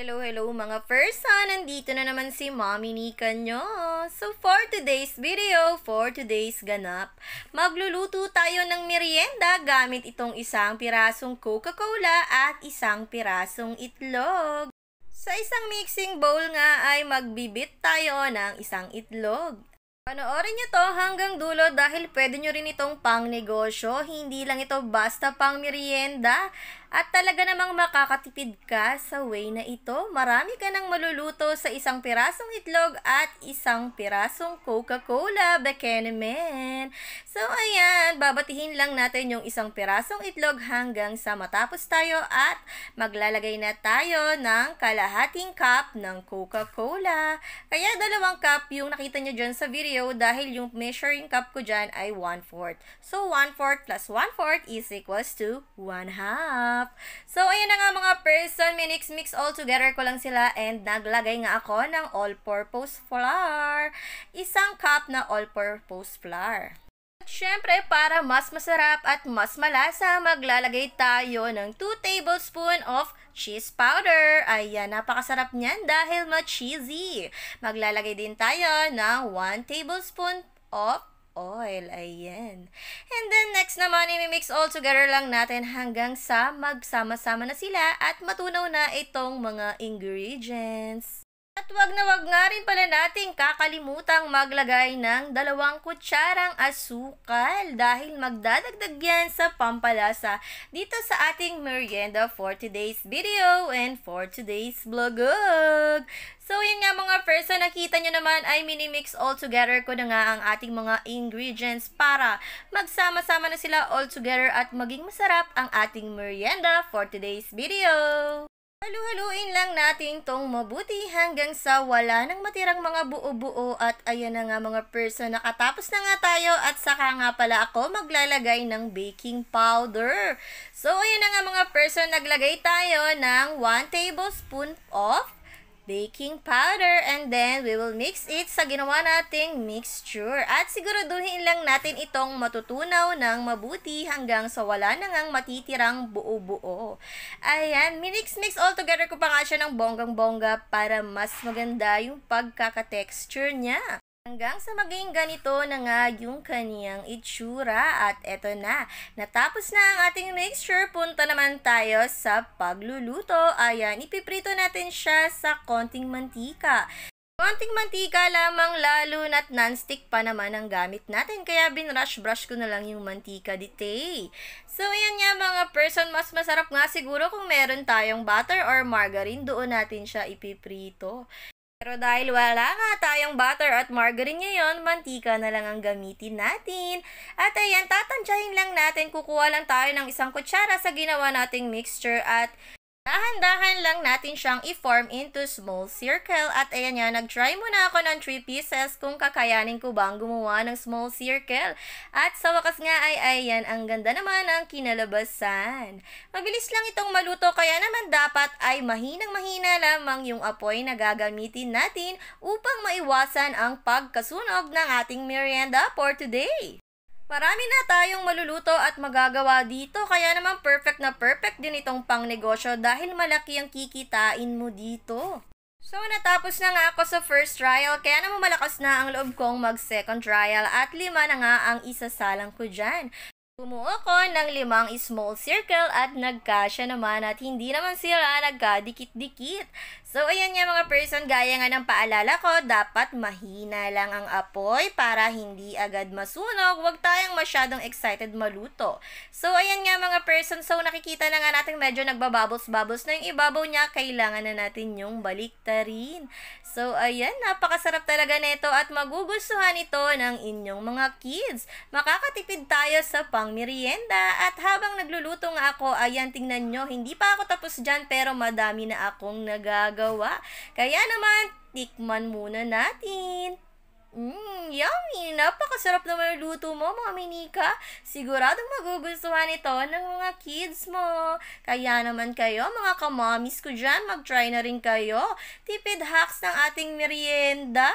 Hello mga person! Nandito na naman si Mommy Nika nyo. So for today's video, for today's ganap, magluluto tayo ng merienda gamit itong isang pirasong Coca-Cola at isang pirasong itlog. Sa isang mixing bowl nga ay magbibit tayo ng isang itlog. Panoorin nyo to hanggang dulo dahil pwede nyo rin itong pang negosyo, hindi lang ito basta pang merienda. At talaga namang makakatipid ka sa way na ito. Marami ka nang maluluto sa isang pirasong itlog at isang pirasong Coca-Cola, Bekenemen. So ayan, babatihin lang natin yung isang pirasong itlog hanggang sa matapos tayo at maglalagay na tayo ng kalahating cup ng Coca-Cola. Kaya 2 cup yung nakita nyo dyan sa video dahil yung measuring cup ko dyan ay 1/4. So 1/4 plus 1/4 is equals to 1/2. So, ayan na nga mga person, minix-mix all together ko lang sila and naglagay nga ako ng all-purpose flour. Isang cup na all-purpose flour. At syempre, para mas masarap at mas malasa, maglalagay tayo ng 2 tablespoon of cheese powder. Ayan, napakasarap niyan dahil ma-cheesy. Maglalagay din tayo ng 1 tablespoon of oil. Ayan. And then, next naman, i-mix all together lang natin hanggang sa magsama-sama na sila at matunaw na itong mga ingredients. At wag nga rin pala nating kakalimutang maglagay ng 2 kutsarang asukal dahil magdadagdag yan sa pampalasa dito sa ating merienda for today's video and for today's vlog. So, yun nga mga person, nakita nyo naman ay minimix all together ko na nga ang ating mga ingredients para magsama-sama na sila all together at maging masarap ang ating merienda for today's video. Halu-haluin lang natin tong mabuti hanggang sa wala nang matirang mga buo-buo at ayan na nga mga person, nakatapos na nga tayo at saka nga pala ako maglalagay ng baking powder. So ayan na nga mga person, naglagay tayo ng 1 tablespoon of baking powder and then we will mix it sa ginawa nating mixture at siguraduhin lang natin itong matutunaw ng mabuti hanggang sa wala na ngang matitirang buo-buo. Ayan, minix-mix all together ko pa nga siya ng bonggang-bongga para mas maganda yung pagkaka-texture niya. Hanggang sa maging ganito na nga yung kaniyang itsura at eto na. Natapos na ang ating mixture, punta naman tayo sa pagluluto. Ayan, ipiprito natin siya sa konting mantika. Konting mantika lamang lalo na't non-stick pa naman ang gamit natin kaya binrush-brush ko na lang yung mantika dito. So ayan nga mga person, mas masarap nga siguro kung meron tayong butter or margarine, doon natin siya ipiprito. Pero dahil wala nga tayong butter at margarine ngayon, mantika na lang ang gamitin natin. At ayan, tatansyahin lang natin, kukuha lang tayo ng 1 kutsara sa ginawa nating mixture at dahan-dahan lang natin siyang i-form into small circle. At ayan nga, nag-try muna ako ng 3 pieces kung kakayanin ko bang gumawa ng small circle. At sa wakas nga ay ayan, ang ganda naman ang kinalabasan. Mabilis lang itong maluto kaya naman dapat ay mahinang-mahina lamang yung apoy na gagamitin natin upang maiwasan ang pagkasunog ng ating merienda for today. Marami na tayong maluluto at magagawa dito, kaya naman perfect na perfect din itong pang negosyo dahil malaki ang kikitain mo dito. So, natapos na nga ako sa first trial, kaya naman malakas na ang loob kong mag second trial at 5 na nga ang isasalang ko dyan. Bumuo ko ng 5 small circle at nagkasya naman at hindi naman sila nagkadikit-dikit. So, ayan nga mga person, gaya nga ng paalala ko, dapat mahina lang ang apoy para hindi agad masunog. Huwag tayong masyadong excited maluto. So, ayan nga mga person, so nakikita na nga natin medyo nagbabubbles-bubbles na yung ibabaw niya. Kailangan na natin yung baliktarin. So, ayan, napakasarap talaga nito at magugustuhan ito ng inyong mga kids. Makakatipid tayo sa pang-merienda at habang nagluluto nga ako, ayan, tingnan nyo, hindi pa ako tapos dyan pero madami na akong nagagawa. Kaya naman, tikman muna natin. Yummy! Napakasarap naman yung luto mo, mga minika. Siguradong magugustuhan ito ng mga kids mo. Kaya naman kayo, mga kamamis ko dyan, mag-try na rin kayo. Tipid hacks ng ating merienda.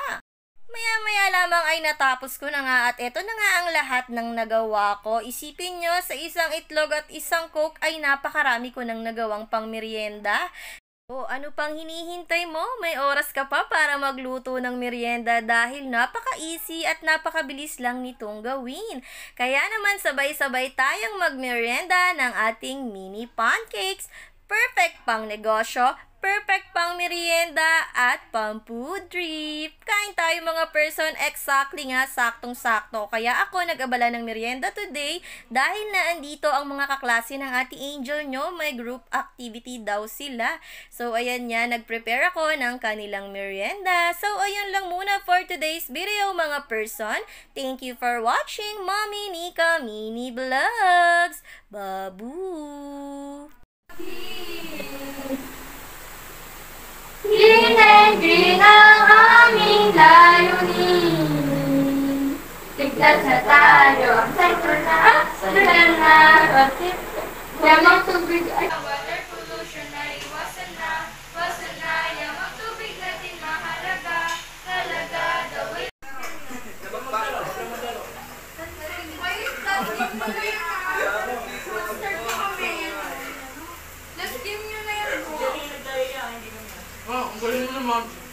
Maya-maya lamang ay natapos ko na nga at eto na nga ang lahat ng nagawa ko. Isipin nyo, sa isang itlog at isang coke ay napakarami ko nang nagawang pang merienda. O ano pang hinihintay mo? May oras ka pa para magluto ng merienda dahil napaka-easy at napakabilis lang nitong gawin. Kaya naman sabay-sabay tayong magmerienda ng ating mini pancakes. Perfect pang negosyo, perfect pang merienda at pang food trip. Kain tayo mga person, exactly nga, saktong-sakto. Kaya ako nag-abala ng merienda today dahil na andito ang mga kaklase ng Ate Angel nyo, may group activity daw sila. So ayan nga, nag-prepare ako ng kanilang merienda. So ayun lang muna for today's video mga person. Thank you for watching Mommy Nika Mini Vlogs. Babu! Green and green ang aming layunin. Tignan sa tayo ang sektor na sundan na ratip. Yamang tubig ay water pollution na iwasan na. Wasan na yamang tubig natin mahalaga. Halaga daw ay Oh, ang galing mo naman.